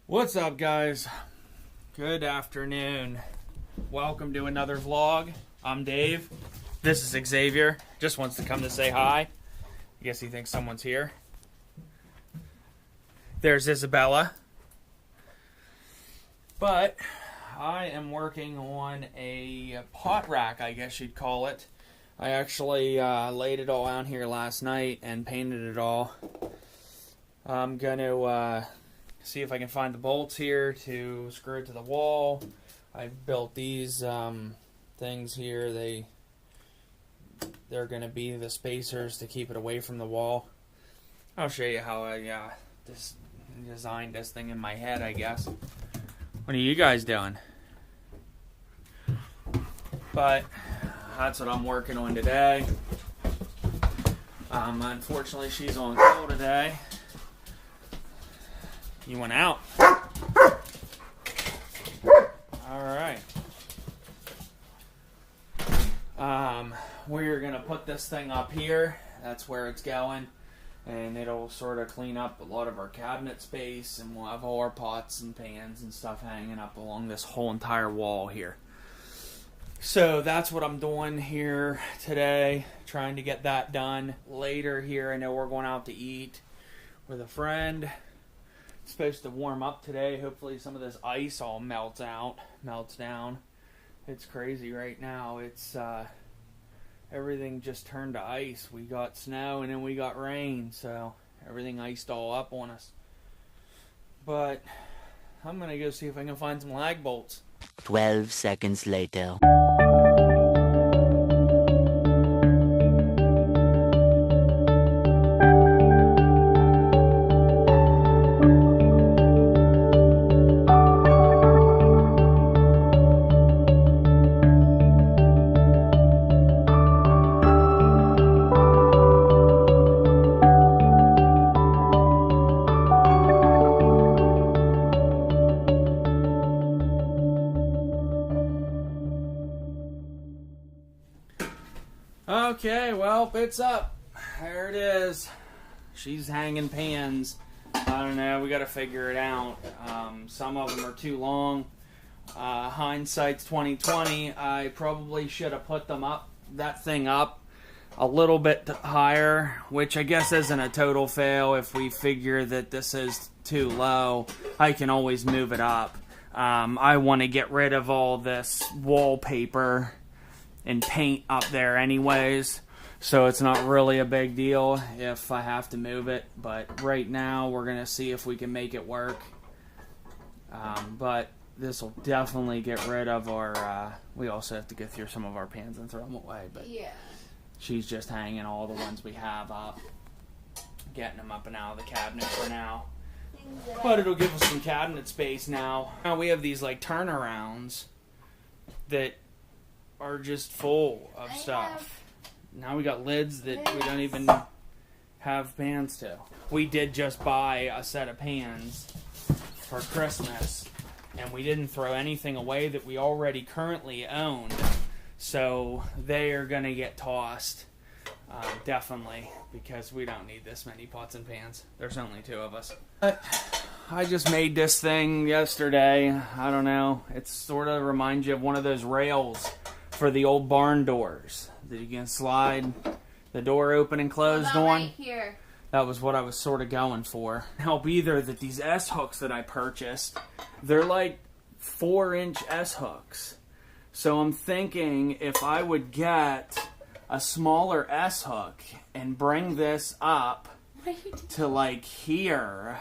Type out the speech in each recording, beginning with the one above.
What's up, guys? Good afternoon. Welcome to another vlog. I'm Dave. This is Xavier. Just wants to come to say hi. I guess he thinks someone's here. There's Isabella. But I am working on a pot rack, I guess you'd call it. I actually laid it all out here last night and painted it all. I'm going to see if I can find the bolts here to screw it to the wall. I've built these things here. They're going to be the spacers to keep it away from the wall. I'll show you how I designed this thing in my head, I guess. What are you guys doing? But that's what I'm working on today. Unfortunately, she's on call today. You went out. Alright. We're going to put this thing up here. That's where it's going. And it'll sort of clean up a lot of our cabinet space. And we'll have all our pots and pans and stuff hanging up along this whole entire wall here. So that's what I'm doing here today. Trying to get that done. Later here, I know we're going out to eat with a friend. It's supposed to warm up today. Hopefully some of this ice all melts down. It's crazy right now. It's everything just turned to ice. We got snow and then we got rain, so everything iced all up on us. But I'm gonna go see if I can find some lag bolts. 12 seconds later. Okay, well, it's up. There it is. She's hanging pans. I don't know, we gotta figure it out. Some of them are too long. Hindsight's 2020. I probably should have put that thing up a little bit higher, which I guess isn't a total fail. If we figure that this is too low, I can always move it up. I want to get rid of all this wallpaper and paint up there anyways, so it's not really a big deal if I have to move it. But right now we're gonna see if we can make it work. But this will definitely get rid of our we also have to go through some of our pans and throw them away, but yeah, she's just hanging all the ones we have up, getting them up and out of the cabinet for now. But it'll give us some cabinet space now. Now we have these like turnarounds that are just full of stuff. Now we got lids that we don't even have pans to. We did just buy a set of pans for Christmas, and we didn't throw anything away that we already currently owned, so they are gonna get tossed, definitely, because we don't need this many pots and pans. There's only two of us. But I just made this thing yesterday. I don't know, it sort of reminds you of one of those rails for the old barn doors that you can slide the door open and closed on. Right here. That was what I was sort of going for. Help either that these S-hooks that I purchased, they're like 4-inch S-hooks. So I'm thinking if I would get a smaller S-hook and bring this up to like here,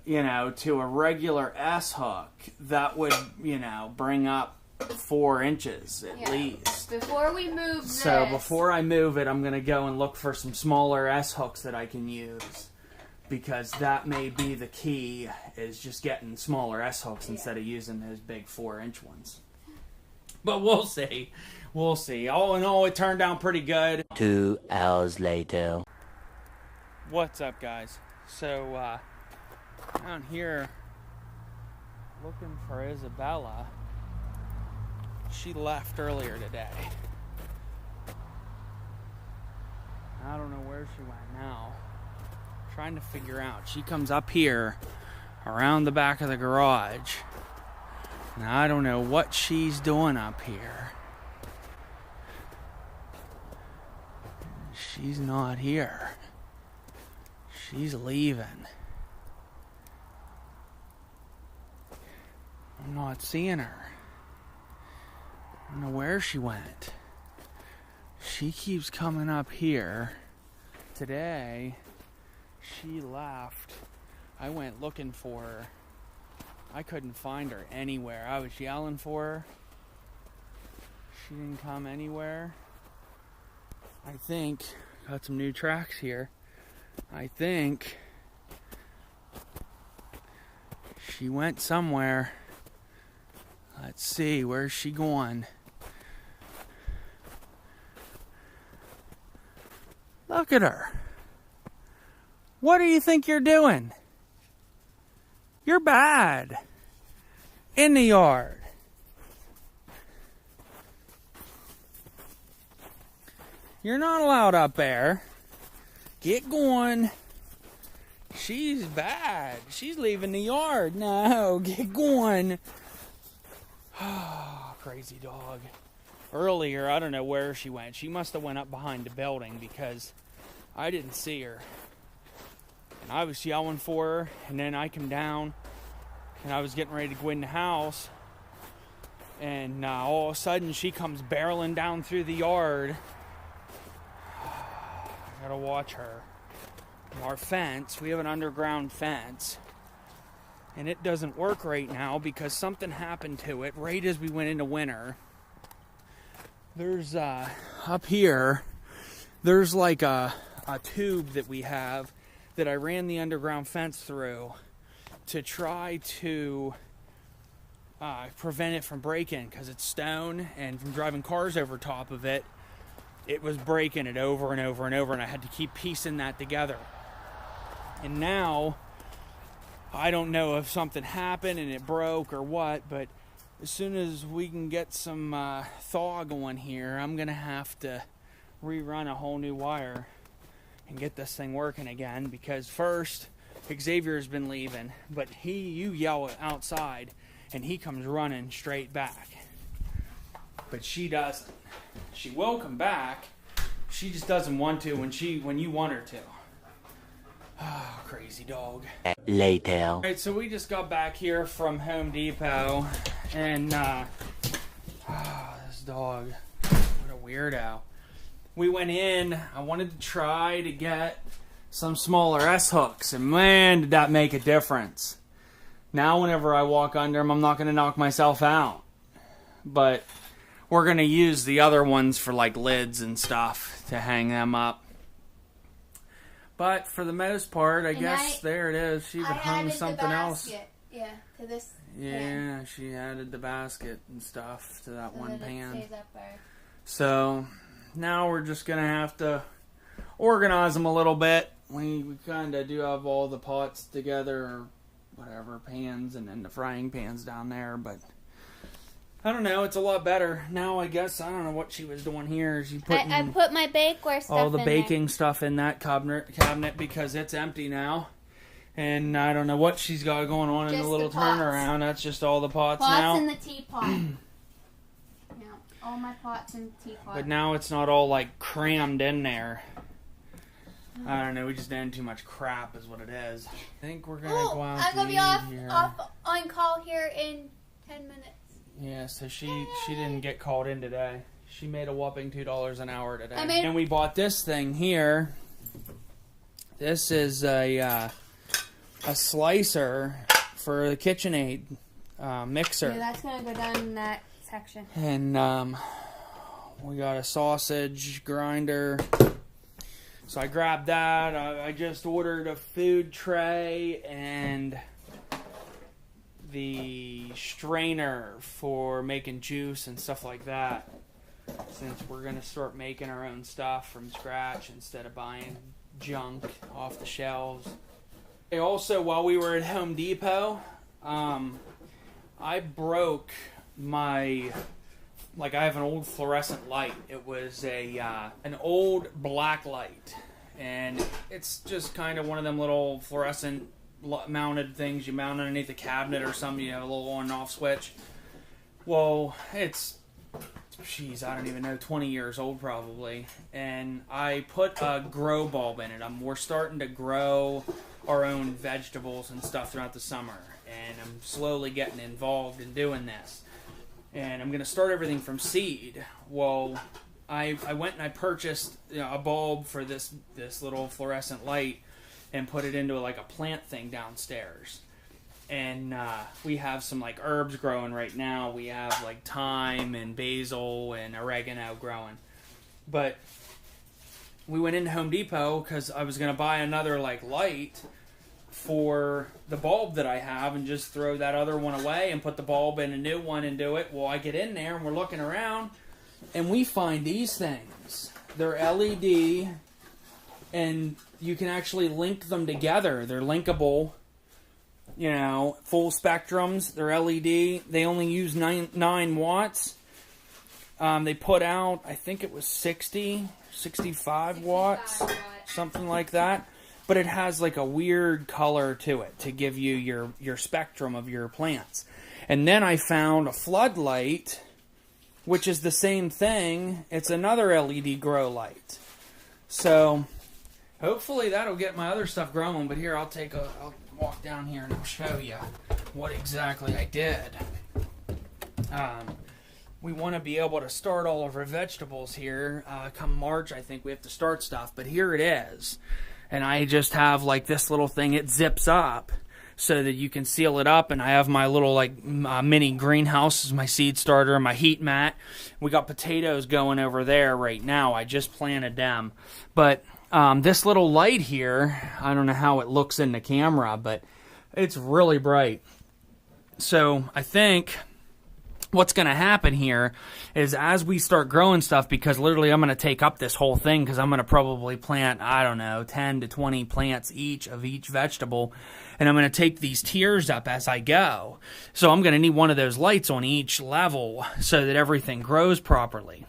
you know, to a regular S-hook, that would, you know, bring up 4 inches at least. Before we move this. So before I move it, I'm going to go and look for some smaller S-hooks that I can use. Because that may be the key, is just getting smaller S-hooks instead of using those big 4-inch ones. But we'll see. We'll see. All in all, it turned out pretty good. 2 hours later. What's up, guys? So, down here, looking for Isabella. She left earlier today. I don't know where she went now. Trying to figure out. She comes up here around the back of the garage. Now, I don't know what she's doing up here. She's not here. She's leaving. I'm not seeing her. I don't know where she went. She keeps coming up here. Today, she left. I went looking for her. I couldn't find her anywhere. I was yelling for her. She didn't come anywhere. I think, got some new tracks here. I think she went somewhere. Let's see, where's she going? Look at her. What do you think you're doing? You're bad. In the yard. You're not allowed up there. Get going. She's bad. She's leaving the yard. No, get going. Oh, crazy dog. Earlier, I don't know where she went. She must have went up behind the building because I didn't see her. And I was yelling for her, and then I come down, and I was getting ready to go in the house, and all of a sudden she comes barreling down through the yard. I gotta watch her. Our fence, we have an underground fence, and it doesn't work right now because something happened to it right as we went into winter. There's up here, there's like a tube that we have that I ran the underground fence through to try to prevent it from breaking because it's stone, and from driving cars over top of it, it was breaking it over and over and over, and I had to keep piecing that together. And now, I don't know if something happened and it broke or what, but as soon as we can get some thaw going here, I'm going to have to rerun a whole new wire and get this thing working again, because first, Xavier's been leaving, but you yell outside, and he comes running straight back. But she doesn't. She will come back. She just doesn't want to when you want her to. Oh, crazy dog. Later. Alright, so we just got back here from Home Depot, and this dog, what a weirdo. We went in, I wanted to try to get some smaller S-hooks, and man, did that make a difference. Now whenever I walk under them, I'm not going to knock myself out. But we're going to use the other ones for like lids and stuff to hang them up. But for the most part, I guess there it is. She even hung something else. Yeah, to this. Yeah, she added the basket and stuff to that one pan. Stays up there. So now we're just going to have to organize them a little bit. We kind of do have all the pots together, or whatever, pans, and then the frying pans down there, but I don't know, it's a lot better. Now I guess, I don't know what she was doing here. She put I put my bakeware stuff all the in baking there. stuff in that cabinet because it's empty now. And I don't know what she's got going on in Just the little the pots. turnaround. That's just all the pots Pots now. in the teapot. Yeah, all my pots in the teapot. But now it's not all like crammed in there. I don't know, we just added too much crap is what it is. I think we're going to go out I'm going to be here. off on call here in 10 minutes. Yeah, so she didn't get called in today. She made a whopping $2 an hour today. I And we bought this thing here. This is a slicer for the KitchenAid mixer. Yeah, that's going to go down in that section. And we got a sausage grinder. So I grabbed that. I just ordered a food tray and the strainer for making juice and stuff like that, since we're going to start making our own stuff from scratch instead of buying junk off the shelves. Also, while we were at Home Depot, I broke my... I have an old fluorescent light. It was an old black light, and it's just kind of one of them little fluorescent mounted things you mount underneath the cabinet or something. You have a little on and off switch. Well, it's, geez, I don't even know, 20 years old probably. And I put a grow bulb in it. We're starting to grow our own vegetables and stuff throughout the summer. And I'm slowly getting involved in doing this. And I'm going to start everything from seed. Well, I went and I purchased a bulb for this little fluorescent light and put it into like a plant thing downstairs. And we have some like herbs growing right now. We have like thyme and basil and oregano growing. But we went into Home Depot because I was going to buy another like light for the bulb that I have and just throw that other one away and put the bulb in a new one and do it. Well, I get in there and we're looking around and we find these things. They're LED and you can actually link them together. They're linkable, you know, full spectrums. They're LED. They only use 9 watts. They put out, I think it was 65 watts, something like that. But it has like a weird color to it to give you your spectrum of your plants. And then I found a floodlight, which is the same thing. It's another LED grow light. So hopefully that'll get my other stuff growing. But here, I'll walk down here and I'll show you what exactly I did. We want to be able to start all of our vegetables here. Come March, I think we have to start stuff. But here it is. And I just have like this little thing. It zips up so that you can seal it up. And I have my little like mini greenhouse as my seed starter and my heat mat. We got potatoes going over there right now. I just planted them. But this little light here, I don't know how it looks in the camera, but it's really bright. So I think what's going to happen here is as we start growing stuff, because literally I'm going to take up this whole thing because I'm going to probably plant, I don't know, 10 to 20 plants each of each vegetable, and I'm going to take these tiers up as I go. So I'm going to need one of those lights on each level so that everything grows properly.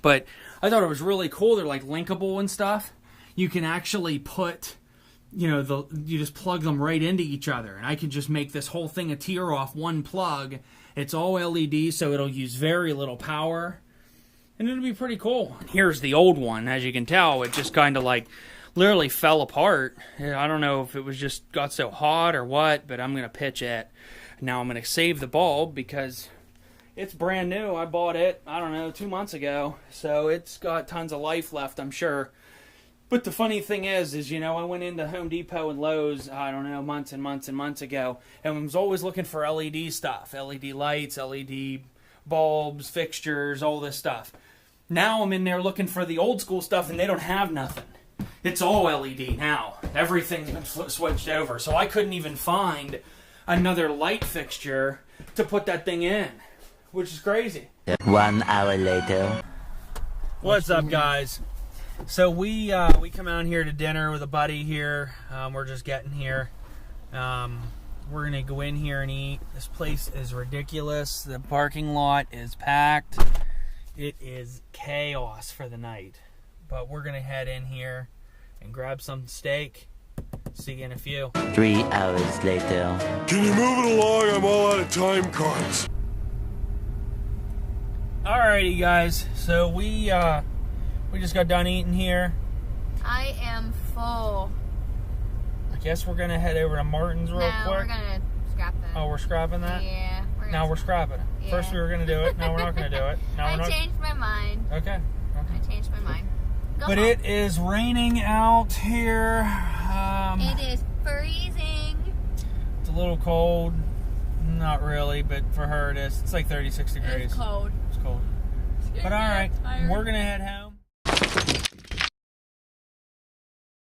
But I thought it was really cool. They're like linkable and stuff. You can actually put, you know, you just plug them right into each other, and I can just make this whole thing a tier off one plug. It's all LED, so it'll use very little power, and it'll be pretty cool. Here's the old one. As you can tell, it just kind of like literally fell apart. I don't know if it was just got so hot or what, but I'm going to pitch it. Now I'm going to save the bulb because it's brand new. I bought it, I don't know, 2 months ago, so it's got tons of life left, I'm sure. But the funny thing is, you know, I went into Home Depot and Lowe's, I don't know, months and months and months ago, and I was always looking for LED stuff, LED lights, LED bulbs, fixtures, all this stuff. Now I'm in there looking for the old school stuff, and they don't have nothing. It's all LED now. Everything's been switched over, so I couldn't even find another light fixture to put that thing in, which is crazy. 1 hour later. What's up, guys? So we come out here to dinner with a buddy here. We're just getting here. We're gonna go in here and eat. This place is ridiculous. The parking lot is packed. It is chaos for the night. But we're gonna head in here and grab some steak. See you in a few. 3 hours later. Can you move it along? I'm all out of time cards. Alrighty, guys. So we just got done eating here. I am full. I guess we're gonna head over to Martin's real quick. We're gonna scrap that. Oh, we're scrapping that? Yeah. Now we're scrapping it. Yeah. First we were gonna do it. Now we're not gonna do it. Now we're not. I changed my mind. Okay. I changed my mind. Go But home. it is raining out here. It is freezing. It's a little cold. Not really, but for her it is. It's like 36 degrees. It's cold. It's cold. But all right, we're gonna head home.